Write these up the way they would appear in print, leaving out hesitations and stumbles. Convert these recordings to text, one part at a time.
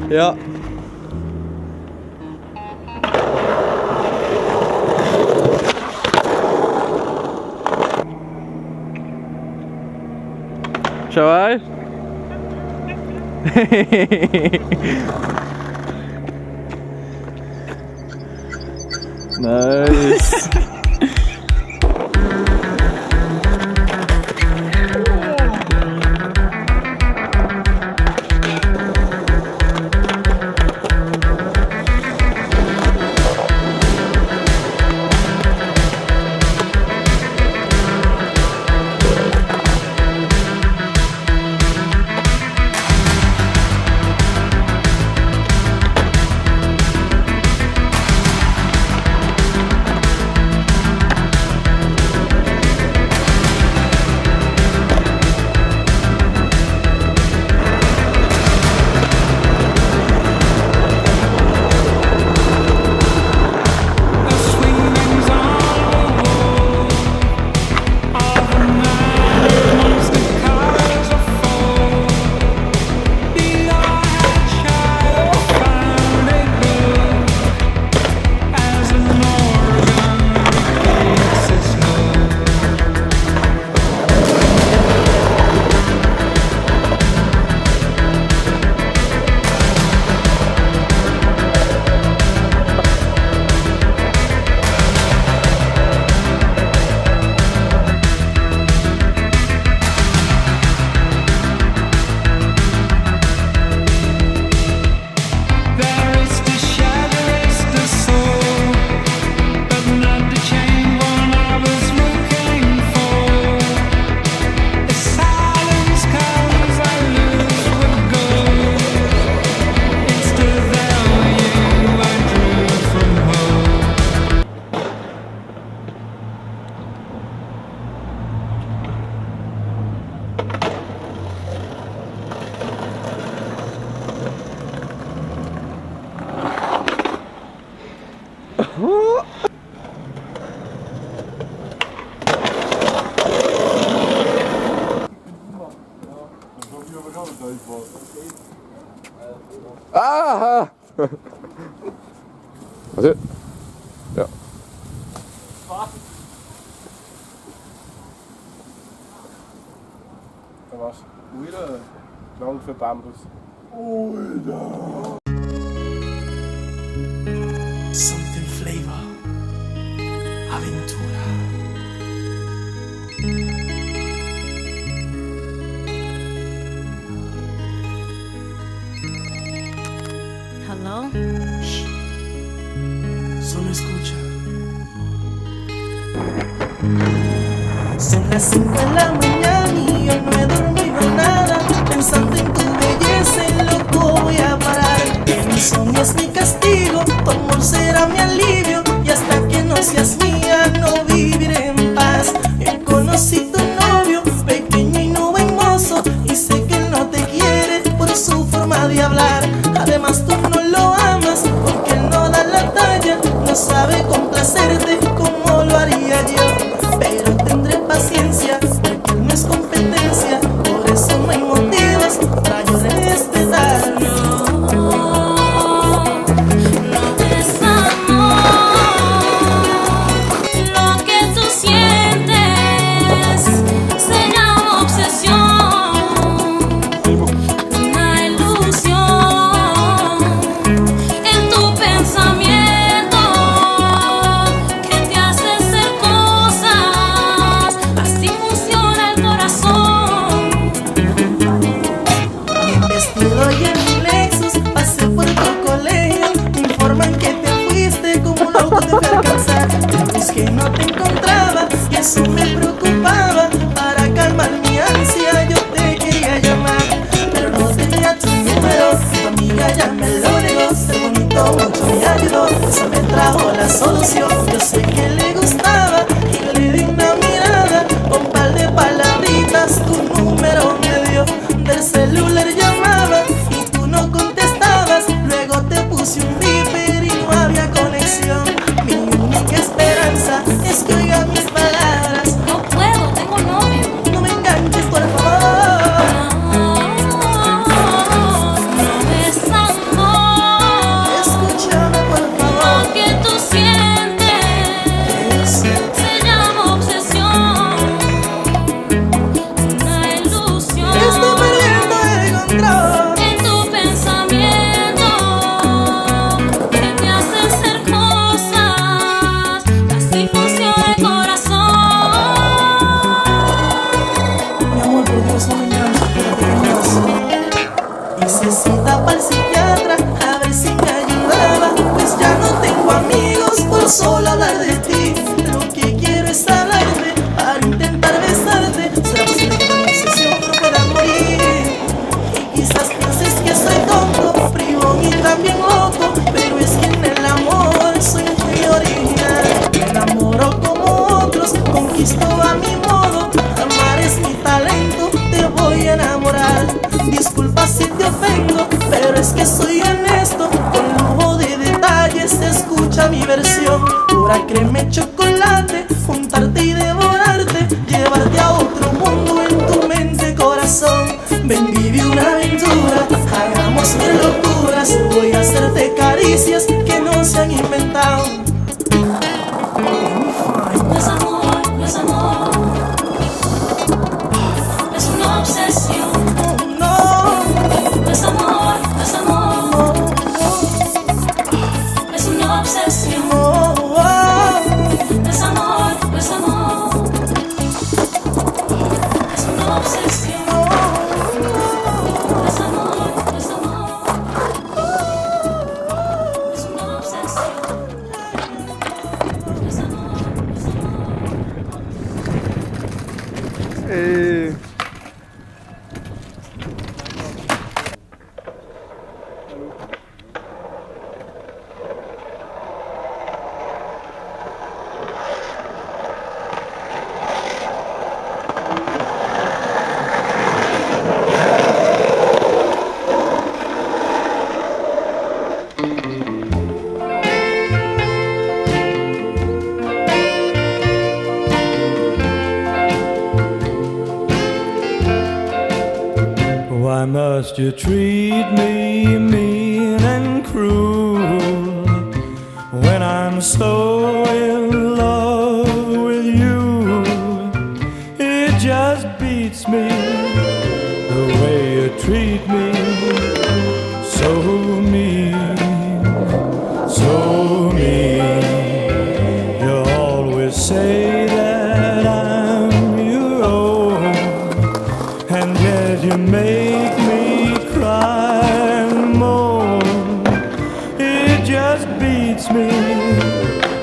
Ja. Schau mal. Nice. Aha! Warte. Ja. Da war's. Alter, lang für Bambus. Something flavor. Aventura. Hello? Solo escucha. Son las 5 de la mañana y yo no he dormido nada. Pensando en tu belleza, en loco voy a parar. El insomnio es mi castigo, tu amor será mi alivio. Y hasta que no seas mía, no viviré en paz. Yo conocí tu novio, pequeño y no buen mozo, y sé que él no te quiere por su forma de hablar. Además tú no lo amas porque él no da la talla, no sabe complacerte como lo haría yo. Pero tendré paciencia porque él no es competencia, por eso no hay motivos para llorar en este daño. Lo que tú sientes se llama obsesión, una ilusión en tu pensamiento que te hace hacer cosas, así funciona el corazón. Mi vestido y en mi Lexus pasé por tu colegio, me informan que te fuiste como un auto te fui a alcanzar. Te busqué, no te encontraba y eso me preocupaba. Para calmar mi ansia yo te quería llamar, pero no tenía tu número, tu amiga ya me lo negó. Ser bonito mucho me ayudó, eso me trajo la solución. Yo sé que le gustaba y le di una mirada, con par de palabritas tu número me dio. Del celular llamaba y tú no contestabas, luego te puse un beeper y no había conexión. Mi única esperanza es que oiga mis palabras. No puedo, tengo novio. No me enganches, por favor. No es amor. Créeme chocolate, juntarte y devorarte, llevarte a otro mundo en tu mente, corazón. Ven, vive una aventura, hagamos mil locuras. Voy a hacerte caricias que no se han inventado. No es amor, no es amor. Es una obsesión. No, No es amor, no es amor. Es una obsesión. no, No es amor, no es amor. Es una obsesión. No es amor, no es amor. Es una obsesión. No es amor, no es amor. Why must you treat me mean and cruel when I'm so in love with you? It just beats me the way you treat me, so mean, so mean. You always say that I'm your own, and yet you make me cry and moan. It just beats me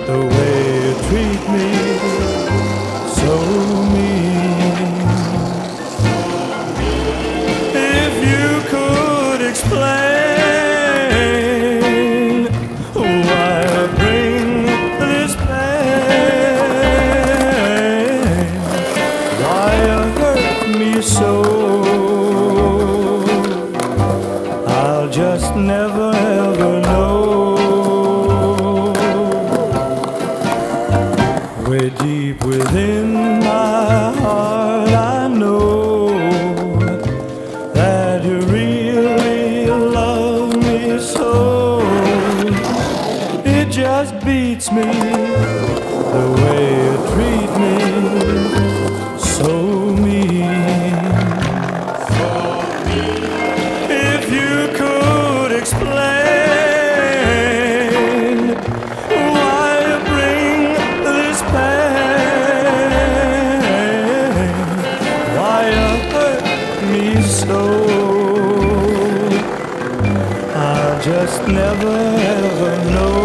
the way you treat me, so mean. If you could explain why I bring this pain, why you hurt me so, I'll just never ever know. Way deep within my heart I know that you really love me so. It just beats me the way you treat me, so mean. If you could explain why you bring this pain, why you hurt me so, I'll just never ever know.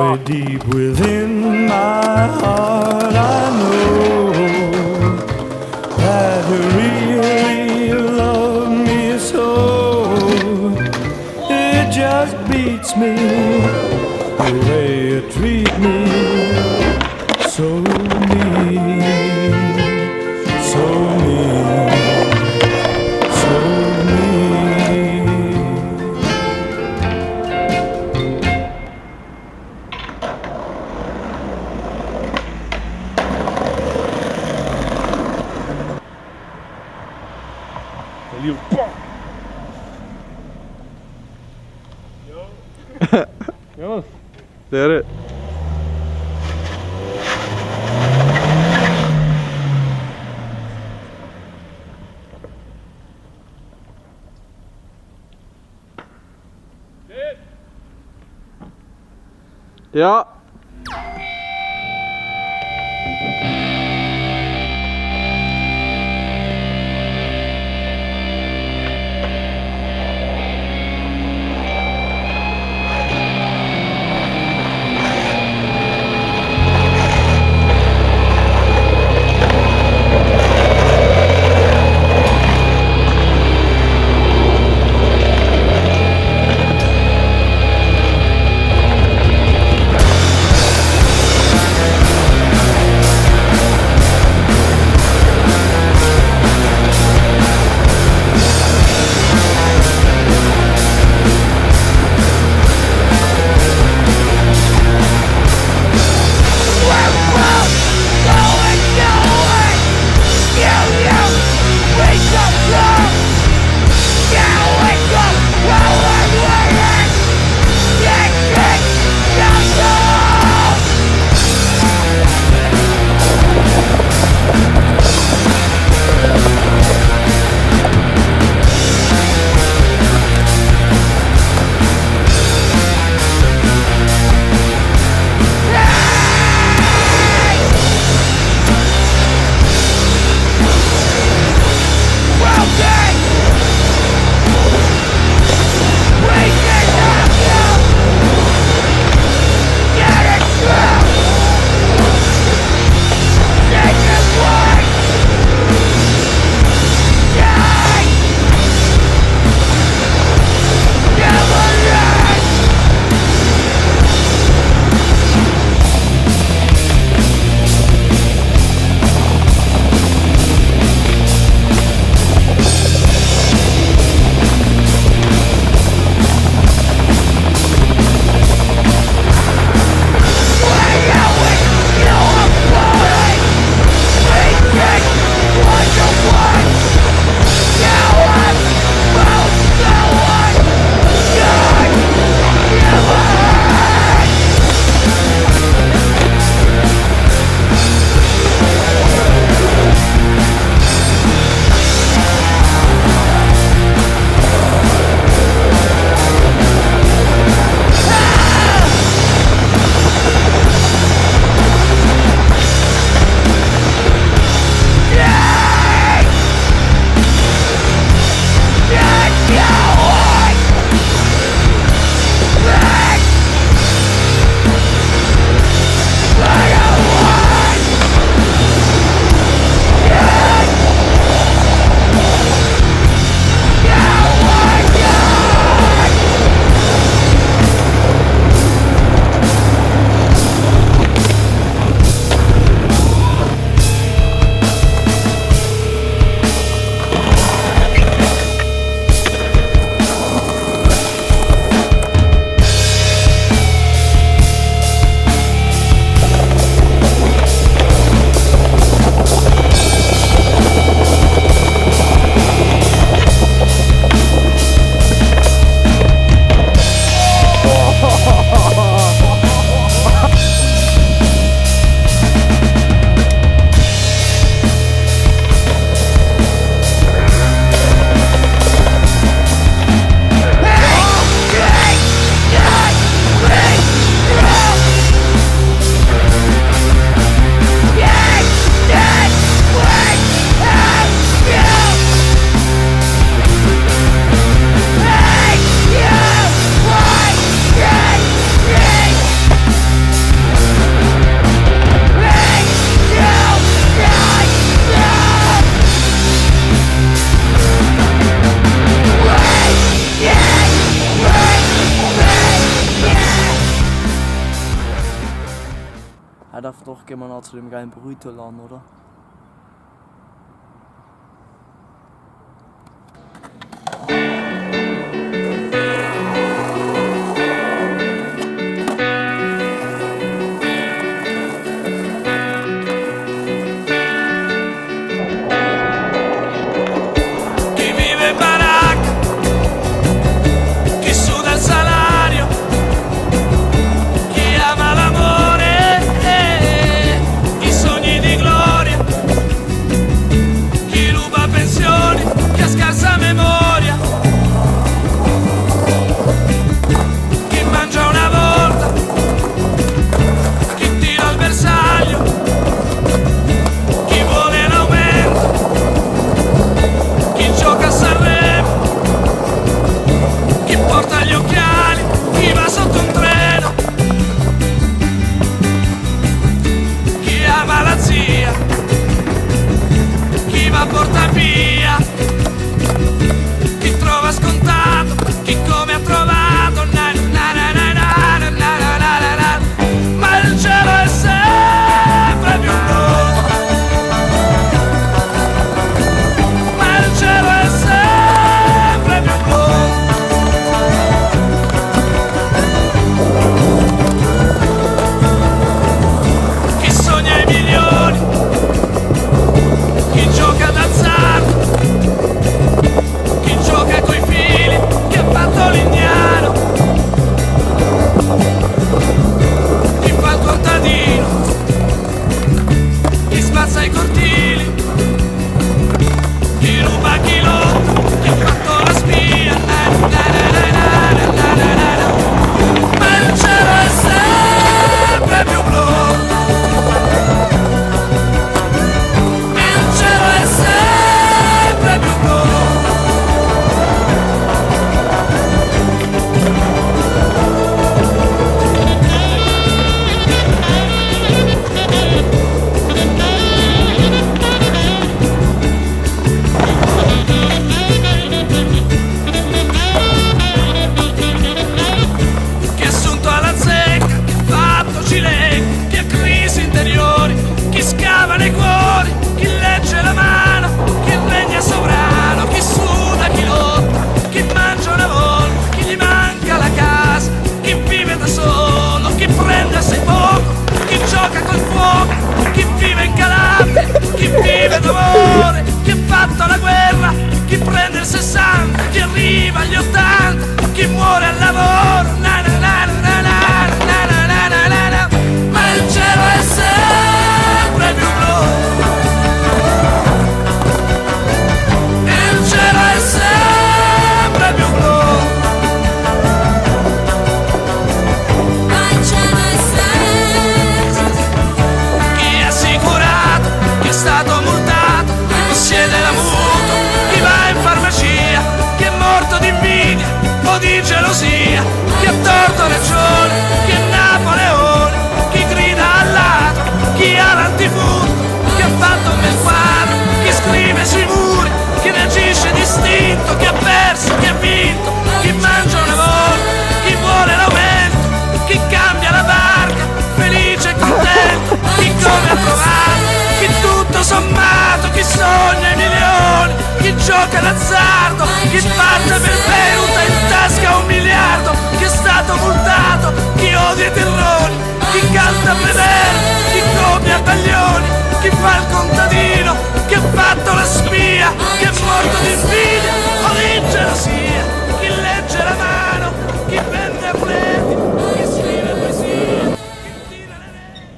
Way deep within my heart I know that you really love me so. It just beats me the way you treat me, so mean, so mean, so mean. Liv. Jongens. Det är det. Ja. Er darf doch gehen wir noch zu dem geilen Burrito-Laden, oder? Chi vive in baracca, chi suda il salario, chi ama l'amore, i sogni di gloria, chi ruba pensioni, chi ha scarsa memoria, chi mangia una volta, chi tira al bersaglio, chi vuole l'aumento, chi gioca a Sanremo, chi porta gli occhiali, chi va sotto un treno, chi ama la zia, chi va a Portapia, chi trova scontato, chi come ha trovato, na na na na na na na na na na. Ma il cielo è sempre più blu, ma il cielo è sempre più blu. Chi sogna i milioni, chi gioca d'azzardo, chi gioca coi fili, chi ha fatto l'indiano, chi fa il contadino, chi spazza i cortili, chi ruba, chi lotta, chi ha fatto la spia, na, na, na, na, na, na, na, na, na. Ma il cielo è sempre più blu, il cielo è sempre più blu. Chi è assunto alla zecca, chi ha fatto cilecca, chi ha crisi interiori, chi scava nei cuori, chi legge la mano, chi regna sovrano, chi suda, chi lotta, chi mangia una volta, chi gli manca la casa, chi vive da solo, chi prende assai poco, chi gioca col fuoco, chi vive in Calabria, chi vive d'amore, chi ha fatto la guerra, chi prende il 60, chi arriva agli 80, chi muore al lavoro, na na na na na na na na na na na. Ma il cielo è sempre più blu, il cielo è sempre più blu. Chi è assicurato, chi è stato multato, chi siede la mutuo, chi va in farmacia, chi è morto di invidia o di gelosia, chi ha torto ragione, chi è Napoleone, chi grida al ladro, chi ha l'antifurto, chi ha fatto un bel quadro, chi scrive sui muri, chi reagisce distinto, chi ha perso, chi ha vinto, chi mangia una volta, chi vuole l'aumento, chi cambia la barca, felice e contento, chi come ha trovato, chi tutto sommato, chi sogna i milioni, chi gioca d'azzardo, chi parte per bevuta in tasca 1 miliardo, chi è stato multato, chi odia i terroni, chi canta a vedere, chi copia baglioni, chi fa il contadino, chi ha fatto la spia, chi è morto di invidia o di gelosia, chi legge la mano, chi vende amuleti, chi scrive poesie, chi tira le reti.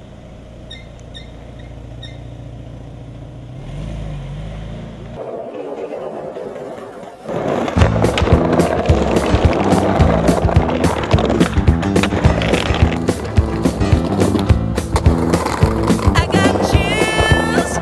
I got chills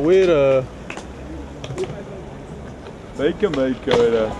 Weer Bacon, bacon.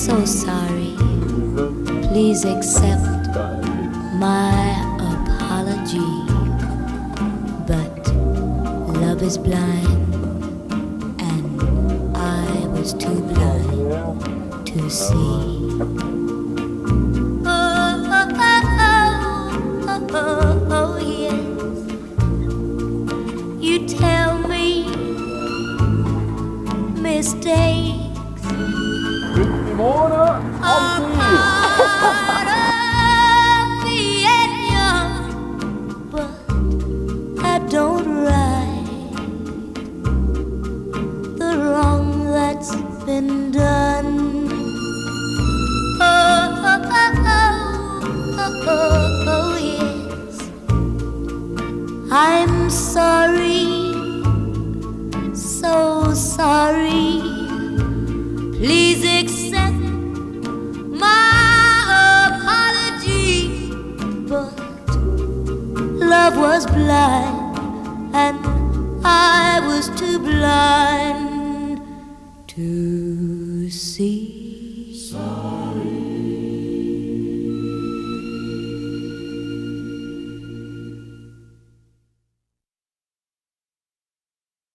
so sorry. Please accept my apology. But love is blind, and I was too blind to see. Oh, yes. You tell me mistakes are part of being young, but I don't right the wrong that's been done. Oh, yes. I'm sorry, so sorry. Please accept my apology. But love was blind, and I was too blind to see.